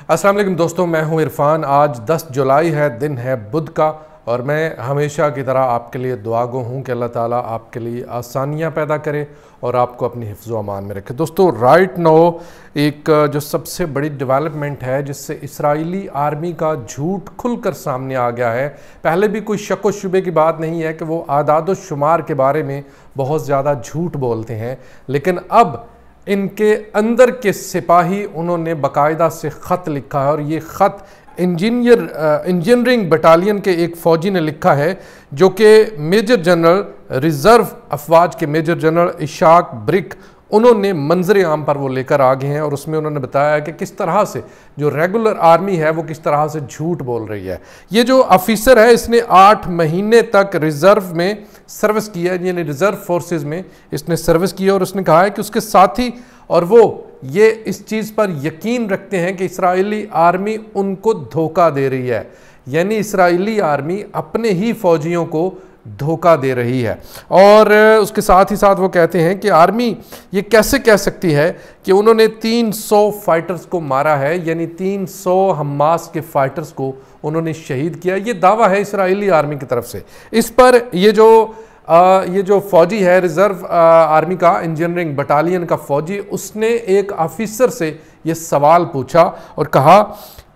अस्सलाम वालेकुम दोस्तों, मैं हूं इरफान। आज 10 जुलाई है, दिन है बुध का, और मैं हमेशा की तरह आपके लिए दुआगो हूं कि अल्लाह ताला आपके लिए आसानियां पैदा करे और आपको अपनी हिफ्ज़ व अमान में रखे। दोस्तों, राइट नो एक जो सबसे बड़ी डेवलपमेंट है जिससे इसराइली आर्मी का झूठ खुलकर सामने आ गया है। पहले भी कोई शक व शुबे की बात नहीं है कि वो आदाद व शुमार के बारे में बहुत ज़्यादा झूठ बोलते हैं, लेकिन अब इनके अंदर के सिपाही उन्होंने बाकायदा से ख़त लिखा है, और ये ख़त इंजीनियरिंग बटालियन के एक फ़ौजी ने लिखा है, जो कि मेजर जनरल रिज़र्व अफवाज के मेजर जनरल इशाक ब्रिक उन्होंने मंजर आम पर वो लेकर आ गए हैं। और उसमें उन्होंने बताया कि किस तरह से जो रेगुलर आर्मी है वो किस तरह से झूठ बोल रही है। ये जो ऑफिसर है इसने 8 महीने तक रिज़र्व में सर्विस की है, यानी रिज़र्व फोर्सेस में इसने सर्विस की है। और उसने कहा है कि उसके साथी और वो ये इस चीज़ पर यकीन रखते हैं कि इसराइली आर्मी उनको धोखा दे रही है, यानी इसराइली आर्मी अपने ही फ़ौजियों को धोखा दे रही है। और उसके साथ ही साथ वो कहते हैं कि आर्मी ये कैसे कह सकती है कि उन्होंने 300 फाइटर्स को मारा है, यानी 300 हमास के फाइटर्स को उन्होंने शहीद किया। ये दावा है इसराइली आर्मी की तरफ से। इस पर ये जो फ़ौजी है रिज़र्व आर्मी का इंजीनियरिंग बटालियन का फ़ौजी, उसने एक ऑफिसर से ये सवाल पूछा और कहा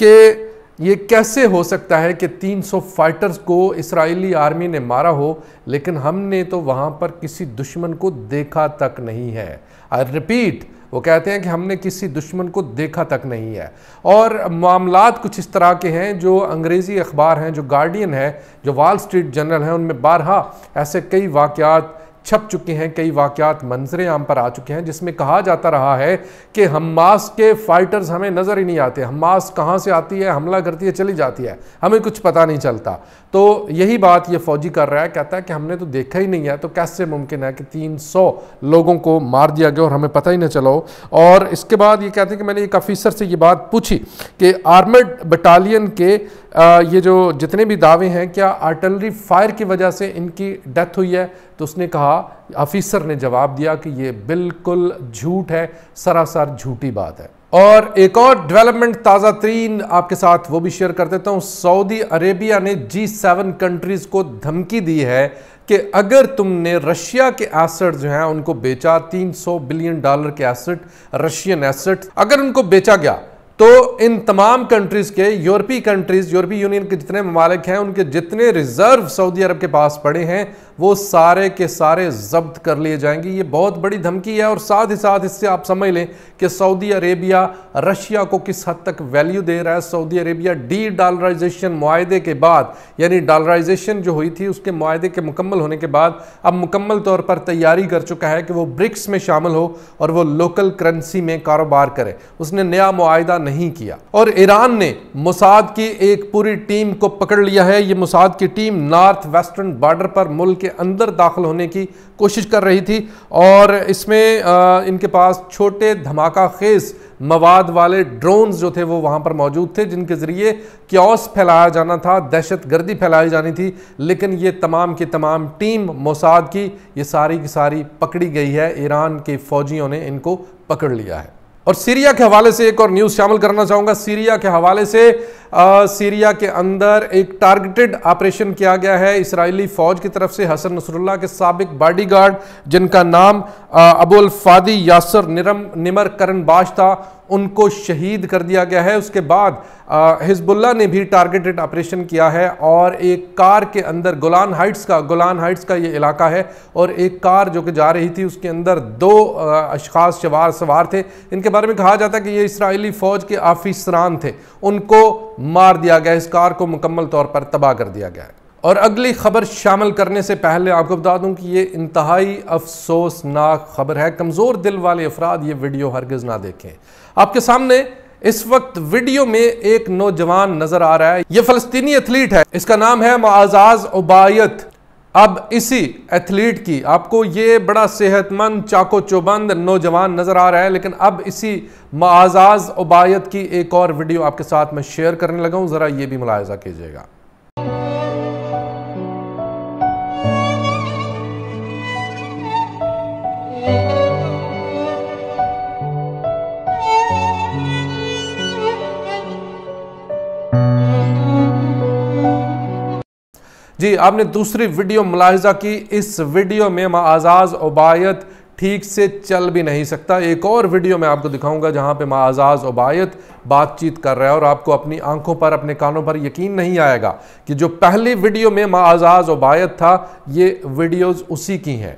कि ये कैसे हो सकता है कि 300 फाइटर्स को इसराइली आर्मी ने मारा हो, लेकिन हमने तो वहाँ पर किसी दुश्मन को देखा तक नहीं है। आई रिपीट, वो कहते हैं कि हमने किसी दुश्मन को देखा तक नहीं है। और मामलात कुछ इस तरह के हैं, जो अंग्रेज़ी अखबार हैं, जो गार्डियन है, जो वॉल स्ट्रीट जर्नल है, उनमें बारहा ऐसे कई वाक़यात छप चुके हैं, कई वाक़यात मंजर आम पर आ चुके हैं, जिसमें कहा जाता रहा है कि हमास के फाइटर्स हमें नज़र ही नहीं आते। हमास कहाँ से आती है, हमला करती है, चली जाती है, हमें कुछ पता नहीं चलता। तो यही बात ये फ़ौजी कर रहा है, कहता है कि हमने तो देखा ही नहीं है, तो कैसे मुमकिन है कि 300 लोगों को मार दिया गया और हमें पता ही न चला हो। और इसके बाद ये कहते हैं कि मैंने एक ऑफिसर से ये बात पूछी कि आर्मर्ड बटालियन के ये जो जितने भी दावे हैं, क्या आर्टिलरी फायर की वजह से इनकी डेथ हुई है? तो उसने कहा, ऑफिसर ने जवाब दिया कि ये बिल्कुल झूठ है, सरासर झूठी बात है। और एक और डेवलपमेंट ताज़ा तरीन आपके साथ वो भी शेयर कर देता हूँ। सऊदी अरेबिया ने G7 कंट्रीज़ को धमकी दी है कि अगर तुमने रशिया के एसेट जो हैं उनको बेचा, $300 बिलियन के एसेट, रशियन एसेट अगर उनको बेचा गया, तो इन तमाम कंट्रीज़ के यूरोपीय यूनियन के जितने ममालिक हैं, उनके जितने रिज़र्व सऊदी अरब के पास पड़े हैं, वो सारे के सारे जब्त कर लिए जाएंगे। ये बहुत बड़ी धमकी है। और साथ ही साथ इससे आप समझ लें कि सऊदी अरेबिया रशिया को किस हद तक वैल्यू दे रहा है। सऊदी अरेबिया डी डॉलराइजेशन मुआहदे के बाद, यानी डॉलराइजेशन जो हुई थी उसके मुआहदे के मुकम्मल होने के बाद, अब मुकम्मल तौर पर तैयारी कर चुका है कि वो ब्रिक्स में शामिल हो और वो लोकल करेंसी में कारोबार करे। उसने नया मुआहदा नहीं किया। और ईरान ने मोसाद की एक पूरी टीम को पकड़ लिया है। ये मोसाद की टीम नॉर्थ वेस्टर्न बॉर्डर पर मुल्क के अंदर दाखिल होने की कोशिश कर रही थी, और इसमें इनके पास छोटे धमाका खेज मवाद वाले ड्रोन्स जो थे वो वहां पर मौजूद थे, जिनके जरिए क्योस फैलाया जाना था, दहशत गर्दी फैलाई जानी थी। लेकिन ये तमाम की तमाम टीम मोसाद की ये सारी की सारी पकड़ी गई है। ईरान के फौजियों ने इनको पकड़ लिया है। और सीरिया के हवाले से एक और न्यूज़ शामिल करना चाहूँगा। सीरिया के हवाले से सीरिया के अंदर एक टारगेटेड ऑपरेशन किया गया है इसराइली फ़ौज की तरफ से। हसन नसरुल्लाह के साबिक बॉडीगार्ड, जिनका नाम अबुल फादी यासर निमर करनबाश था, उनको शहीद कर दिया गया है। उसके बाद हिजबुल्लाह ने भी टारगेटेड ऑपरेशन किया है, और एक कार के अंदर गोलान हाइट्स का ये इलाका है, और एक कार जो कि जा रही थी उसके अंदर 2 अशखास सवार थे। इनके बारे में कहा जाता है कि ये इसराइली फ़ौज के ऑफिसरान थे, उनको मार दिया गया, इस कार को मुकम्मल तौर पर तबाह कर दिया गया है। और अगली खबर शामिल करने से पहले आपको बता दूं कि ये इंतहाई अफसोसनाक खबर है। कमज़ोर दिल वाले अफराद ये वीडियो हरगिज़ ना देखें। आपके सामने इस वक्त वीडियो में एक नौजवान नजर आ रहा है। ये फ़लस्तीनी एथलीट है, इसका नाम है मुआज़ उबायत। अब इसी एथलीट की आपको ये बड़ा सेहतमंद चाको चौबंद नौजवान नजर आ रहा है, लेकिन अब इसी मुआज़ उबायत की एक और वीडियो आपके साथ मैं शेयर करने लगा हूं, ज़रा ये भी मुलाहिज़ा कीजिएगा। जी, आपने दूसरी वीडियो मुलाहिजा की। इस वीडियो में माअज़ाज़ उबायत ठीक से चल भी नहीं सकता। एक और वीडियो मैं आपको दिखाऊंगा जहां पे माअज़ाज़ उबायत बातचीत कर रहा है और आपको अपनी आंखों पर, अपने कानों पर यकीन नहीं आएगा कि जो पहली वीडियो में माअज़ाज़ उबायत था, ये वीडियोस उसी की हैं।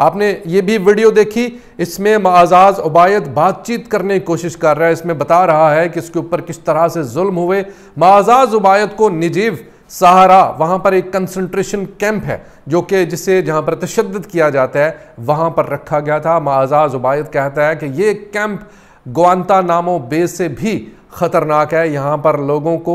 आपने ये भी वीडियो देखी, इसमें माअज़ाज़ उबायत बातचीत करने की कोशिश कर रहा है। इसमें बता रहा है कि इसके ऊपर किस तरह से जुल्म हुए। माअज़ाज़ उबायत को निजीव सहारा, वहां पर एक कंसंट्रेशन कैंप है जो कि जिसे जहां पर तशद्दुद किया जाता है, वहां पर रखा गया था। माअज़ाज़ उबायत कहता है कि ये कैंप ग्वांतानामो बे से भी ख़तरनाक है। यहाँ पर लोगों को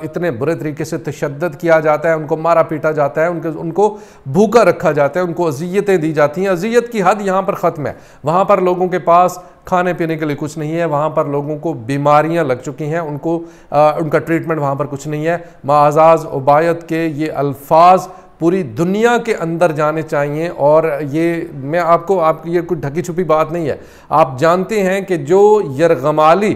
इतने बुरे तरीके से तशद्दुद किया जाता है, उनको मारा पीटा जाता है, उनको भूखा रखा जाता है, उनको अज़ियतें दी जाती हैं। अज़ियत की हद यहाँ पर ख़त्म है। वहाँ पर लोगों के पास खाने पीने के लिए कुछ नहीं है, वहाँ पर लोगों को बीमारियाँ लग चुकी हैं, उनका ट्रीटमेंट वहाँ पर कुछ नहीं है। माअज़ाज़ उबायत के ये अल्फाज पूरी दुनिया के अंदर जाने चाहिए। और ये मैं आपको ये कोई ढकी छुपी बात नहीं है। आप जानते हैं कि जो यरगमाली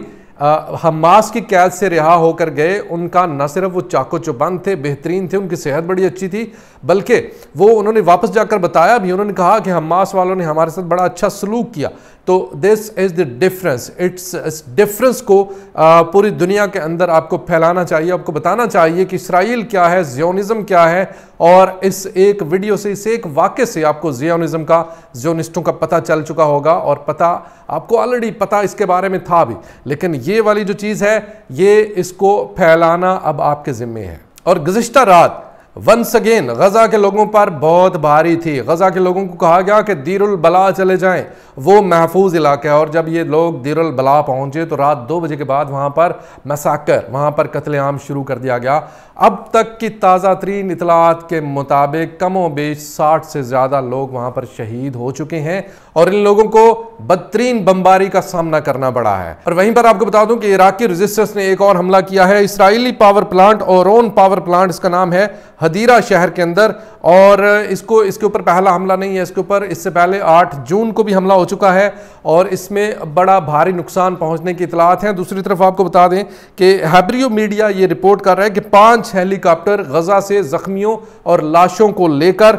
हमास की कैद से रिहा होकर गए, उनका न सिर्फ वो चाको चौबंद थे, बेहतरीन थे, उनकी सेहत बड़ी अच्छी थी, बल्कि वो उन्होंने वापस जाकर बताया भी, उन्होंने कहा कि हमास वालों ने हमारे साथ बड़ा अच्छा सलूक किया। तो दिस इज़ द डिफरेंस। इस डिफरेंस को पूरी दुनिया के अंदर आपको फैलाना चाहिए, आपको बताना चाहिए कि इसराइल क्या है, ज़ियोनिज़्म क्या है। और इस एक वीडियो से, इस एक वाक़े से आपको ज़ियोनिज़्म का, ज़ियोनिस्टों का पता चल चुका होगा। और पता आपको ऑलरेडी पता इसके बारे में था भी, लेकिन ये वाली जो चीज़ है, ये इसको फैलाना अब आपके ज़िम्मे है। और गुज़िश्ता रात वंस अगेन गजा के लोगों पर बहुत भारी थी। गजा के लोगों को कहा गया कि दीरुल बला चले जाएं, वो महफूज इलाका है। और जब ये लोग दीरुल बला पहुंचे तो रात 2 बजे के बाद वहां पर मैसाकर, वहां पर कत्लेआम शुरू कर दिया गया। अब तक की ताज़ा तरीन इतलात के मुताबिक कमो बेश 60 से ज़्यादा लोग वहां पर शहीद हो चुके हैं और इन लोगों को बदतरीन बमबारी का सामना करना पड़ा है। और वहीं पर आपको बता दूं कि इराकी रेजिस्टेंस ने एक और हमला किया है। इसराइली पावर प्लांट, ओरोन पावर प्लांट इसका नाम है, हदीरा शहर के अंदर। और इसके ऊपर पहला हमला नहीं है, इसके ऊपर इससे पहले 8 जून को भी हमला हो चुका है और इसमें बड़ा भारी नुकसान पहुंचने की इतलात हैं। दूसरी तरफ आपको बता दें कि हैब्रियो मीडिया ये रिपोर्ट कर रहा है कि 5 हेलीकॉप्टर गजा से जख्मियों और लाशों को लेकर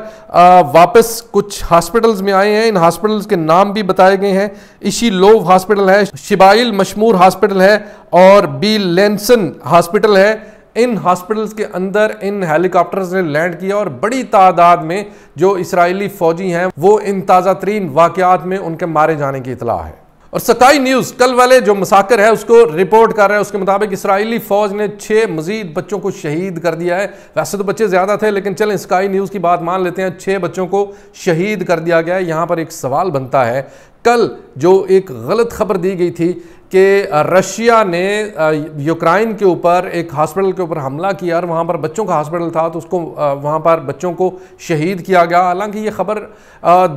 वापस कुछ हॉस्पिटल्स में आए हैं। इन हॉस्पिटल्स के नाम भी बताए गए हैं। इशी लोव हॉस्पिटल है, शिबाइल मशमूर हॉस्पिटल है और बी लेंसन हॉस्पिटल है। इन हॉस्पिटल्स के अंदर इन हेलीकॉप्टर्स ने लैंड किया और बड़ी तादाद में जो इसराइली फौजी हैं वो इन ताज़ा तरीन वाक़यात में उनके मारे जाने की इतला है। और स्काई न्यूज़ कल वाले जो मसाकर है उसको रिपोर्ट कर रहा है। उसके मुताबिक इसराइली फौज ने 6 मजीद बच्चों को शहीद कर दिया है। वैसे तो बच्चे ज़्यादा थे, लेकिन चलें स्काई न्यूज़ की बात मान लेते हैं, 6 बच्चों को शहीद कर दिया गया है। यहाँ पर एक सवाल बनता है, कल जो एक गलत खबर दी गई थी कि रशिया ने यूक्रेन के ऊपर एक हॉस्पिटल के ऊपर हमला किया और वहाँ पर बच्चों का हॉस्पिटल था तो उसको वहाँ पर बच्चों को शहीद किया गया। हालांकि ये खबर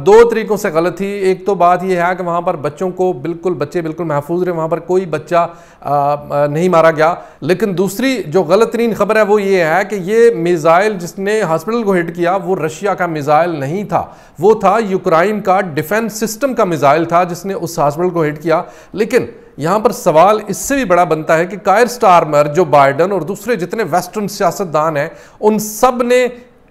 2 तरीक़ों से गलत थी। एक तो बात ये है कि वहाँ पर बच्चों को बच्चे बिल्कुल महफूज रहे, वहाँ पर कोई बच्चा नहीं मारा गया। लेकिन दूसरी जो गलत तरीन खबर है वो ये है कि ये मिसाइल जिसने हॉस्पिटल को हिट किया वो रशिया का मिसाइल नहीं था, वो था यूक्रेन का डिफेंस सिस्टम का मिसाइल था जिसने उस हॉस्पिटल को हिट किया। लेकिन यहां पर सवाल इससे भी बड़ा बनता है कि कायर स्टारमर, जो बाइडन और दूसरे जितने वेस्टर्न सियासतदान हैं, उन सब ने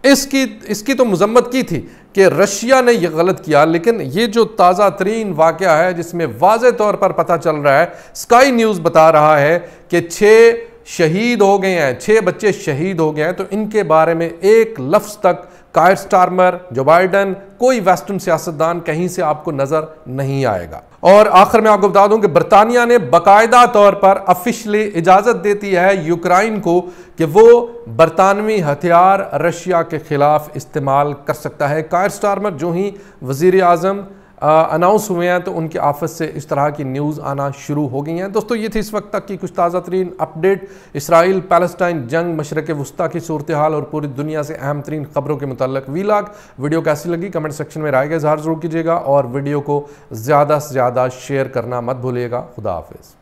इसकी तो मजम्मत की थी कि रशिया ने यह गलत किया। लेकिन ये जो ताज़ा तरीन वाक़या है जिसमें वाज़े तौर पर पता चल रहा है, स्काई न्यूज़ बता रहा है कि 6 शहीद हो गए हैं, 6 बच्चे शहीद हो गए हैं। तो इनके बारे में एक लफ्ज़ तक कायर स्टारमर, जो बाइडन, कोई वेस्टर्न सियासतदान कहीं से आपको नजर नहीं आएगा। और आखिर में आपको बता दूं कि बरतानिया ने बाकायदा तौर पर ऑफिशियली इजाजत देती है यूक्रेन को कि वो बरतानवी हथियार रशिया के खिलाफ इस्तेमाल कर सकता है। कायर स्टारमर जो ही वजीर आजम अनाउंस हुए हैं तो उनके ऑफिस से इस तरह की न्यूज़ आना शुरू हो गई हैं। दोस्तों, ये थी इस वक्त तक की कुछ ताज़ा तरीन अपडेट इसराइल पैलेस्टाइन जंग, मशरक़ वुस्ता की सूरत हाल और पूरी दुनिया से अहम तरीन खबरों के मुताल्लिक वीलॉग। वीडियो कैसी लगी कमेंट सेक्शन में राय का इज़हार ज़रूर कीजिएगा और वीडियो को ज़्यादा से ज़्यादा शेयर करना मत भूलिएगा। खुदा हाफिज़।